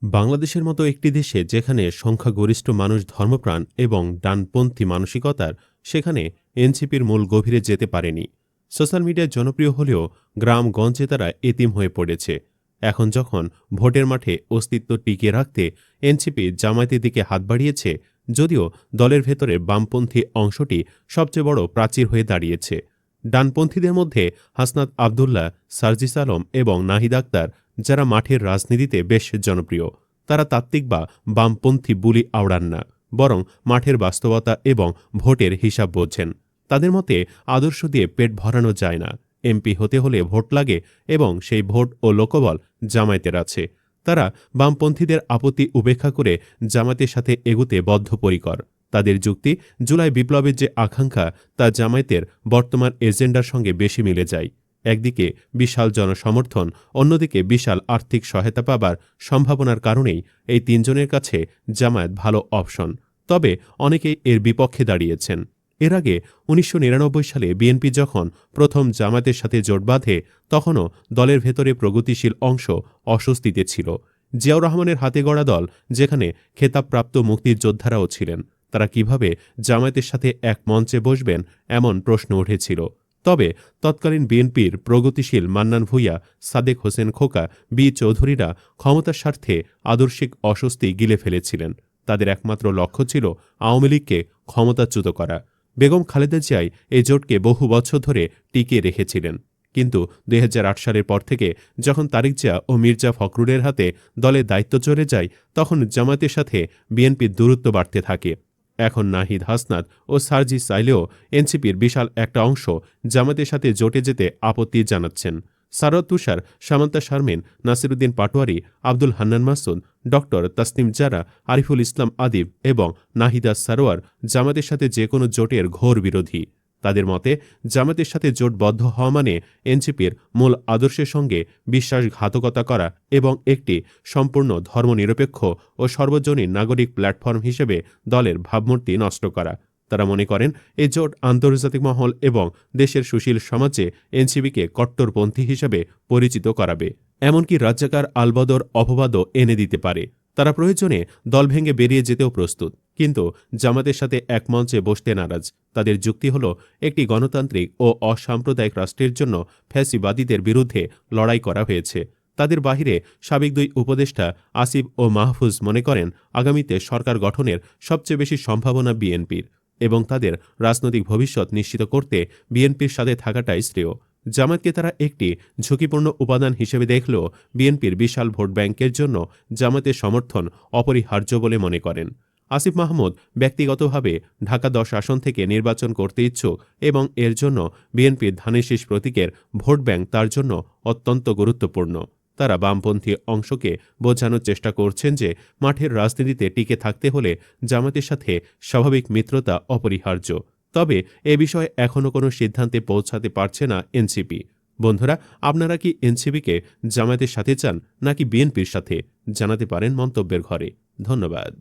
বাংলাদেশের মতো একটি দেশে যেখানে সংখ্যাগরিষ্ঠ মানুষ ধর্মপ্রাণ এবং ডানপন্থী মানসিকতার, সেখানে এনসিপির মূল গভীরে যেতে পারেনি। সোশ্যাল মিডিয়ায় জনপ্রিয় হলেও গ্রামগঞ্জে তারা এতিম হয়ে পড়েছে। এখন যখন ভোটের মাঠে অস্তিত্ব টিকিয়ে রাখতে এনসিপি জামায়াতের দিকে হাত বাড়িয়েছে, যদিও দলের ভেতরে বামপন্থী অংশটি সবচেয়ে বড় প্রাচীর হয়ে দাঁড়িয়েছে। ডানপন্থীদের মধ্যে হাসনাত আবদুল্লাহ, সার্জিস আলম এবং নাহিদ আক্তার, যারা মাঠের রাজনীতিতে বেশ জনপ্রিয়। তারা তাত্ত্বিক বা বামপন্থী বুলি আওড়ান না, বরং মাঠের বাস্তবতা এবং ভোটের হিসাব বোঝেন। তাদের মতে আদর্শ দিয়ে পেট ভরানো যায় না, এমপি হতে হলে ভোট লাগে এবং সেই ভোট ও লোকবল জামায়াতের আছে। তারা বামপন্থীদের আপত্তি উপেক্ষা করে জামায়াতের সাথে এগুতে বদ্ধপরিকর। তাদের যুক্তি, জুলাই বিপ্লবের যে আকাঙ্ক্ষা তা জামায়াতের বর্তমান এজেন্ডার সঙ্গে বেশি মিলে যায়। একদিকে বিশাল জনসমর্থন, অন্যদিকে বিশাল আর্থিক সহায়তা পাবার সম্ভাবনার কারণেই এই তিনজনের কাছে জামায়াত ভালো অপশন। তবে অনেকেই এর বিপক্ষে দাঁড়িয়েছেন। এর আগে ১৯৯৯ সালে বিএনপি যখন প্রথম জামায়াতের সাথে জোট বাঁধে, তখনও দলের ভেতরে প্রগতিশীল অংশ অস্বস্তিতে ছিল। জিয়াউর রহমানের হাতে গড়া দল, যেখানে খেতাবপ্রাপ্ত মুক্তিযোদ্ধারাও ছিলেন, তারা কিভাবে জামায়াতের সাথে এক মঞ্চে বসবেন এমন প্রশ্ন উঠেছিল। তবে তৎকালীন বিএনপির প্রগতিশীল মান্নান ভূঁইয়া, সাদেক হোসেন খোকা, বি চৌধুরীরা ক্ষমতার স্বার্থে আদর্শিক অস্বস্তি গিলে ফেলেছিলেন। তাদের একমাত্র লক্ষ্য ছিল আওয়ামী লীগকে ক্ষমতাচ্যুত করা। বেগম খালেদা জিয়াই এই জোটকে বহু বছর ধরে টিকিয়ে রেখেছিলেন। কিন্তু ২০০৮ সালের পর থেকে যখন তারেক জিয়া ও মির্জা ফখরুলের হাতে দলের দায়িত্ব চলে যায়, তখন জামায়াতের সাথে বিএনপির দূরত্ব বাড়তে থাকে। এখন নাহিদ, হাসনাত ও সার্জিস চাইলেও এনসিপির বিশাল একটা অংশ জামায়াতের সাথে জোটে যেতে আপত্তি জানাচ্ছেন। সারোয়ার তুষার, সামান্তা শারমিন, নাসিরুদ্দিন পাটোয়ারি, আব্দুল হান্নান মাসুদ, ডক্টর তাসনিম জারা, আরিফুল ইসলাম আদিব এবং নাহিদা সারোয়ার জামায়াতের সাথে যে কোনো জোটের ঘোর বিরোধী। তাদের মতে জামায়াতের সাথে জোটবদ্ধ হওয়া মানে এনসিপির মূল আদর্শের সঙ্গে বিশ্বাসঘাতকতা করা এবং একটি সম্পূর্ণ ধর্মনিরপেক্ষ ও সর্বজনীন নাগরিক প্ল্যাটফর্ম হিসেবে দলের ভাবমূর্তি নষ্ট করা। তারা মনে করেন এই জোট আন্তর্জাতিক মহল এবং দেশের সুশীল সমাজে এনসিপিকে কট্টরপন্থী হিসেবে পরিচিত করাবে, এমনকি রাজ্জাকার আলবদর অপবাদও এনে দিতে পারে। তারা প্রয়োজনে দল ভেঙে বেরিয়ে যেতেও প্রস্তুত, কিন্তু জামাতের সাথে এক মঞ্চে বসতে নারাজ। তাদের যুক্তি হল, একটি গণতান্ত্রিক ও অসাম্প্রদায়িক রাষ্ট্রের জন্য ফ্যাসিবাদীদের বিরুদ্ধে লড়াই করা হয়েছে। তাদের বাহিরে সাবেক দুই উপদেষ্টা আসিফ ও মাহফুজ মনে করেন আগামীতে সরকার গঠনের সবচেয়ে বেশি সম্ভাবনা বিএনপির, এবং তাদের রাজনৈতিক ভবিষ্যৎ নিশ্চিত করতে বিএনপির সাথে থাকাটাই শ্রেয়। জামায়াতকে তারা একটি ঝুঁকিপূর্ণ উপাদান হিসেবে দেখলেও বিএনপির বিশাল ভোট ব্যাংকের জন্য জামায়াতের সমর্থন অপরিহার্য বলে মনে করেন। আসিফ মাহমুদ ব্যক্তিগতভাবে ঢাকা ১০ আসন থেকে নির্বাচন করতে ইচ্ছুক এবং এর জন্য বিএনপির ধানের শীষ প্রতীকের ভোট ব্যাংক তার জন্য অত্যন্ত গুরুত্বপূর্ণ। তারা বামপন্থী অংশকে বোঝানোর চেষ্টা করছেন যে মাঠের রাজনীতিতে টিকে থাকতে হলে জামায়াতের সাথে স্বাভাবিক মিত্রতা অপরিহার্য। তবে এ বিষয়ে এখনও কোনো সিদ্ধান্তে পৌঁছাতে পারছে না এনসিপি। বন্ধুরা, আপনারা কি এনসিপিকে জামায়াতের সাথে চান নাকি বিএনপির সাথে? জানাতে পারেন মন্তব্যের ঘরে। ধন্যবাদ।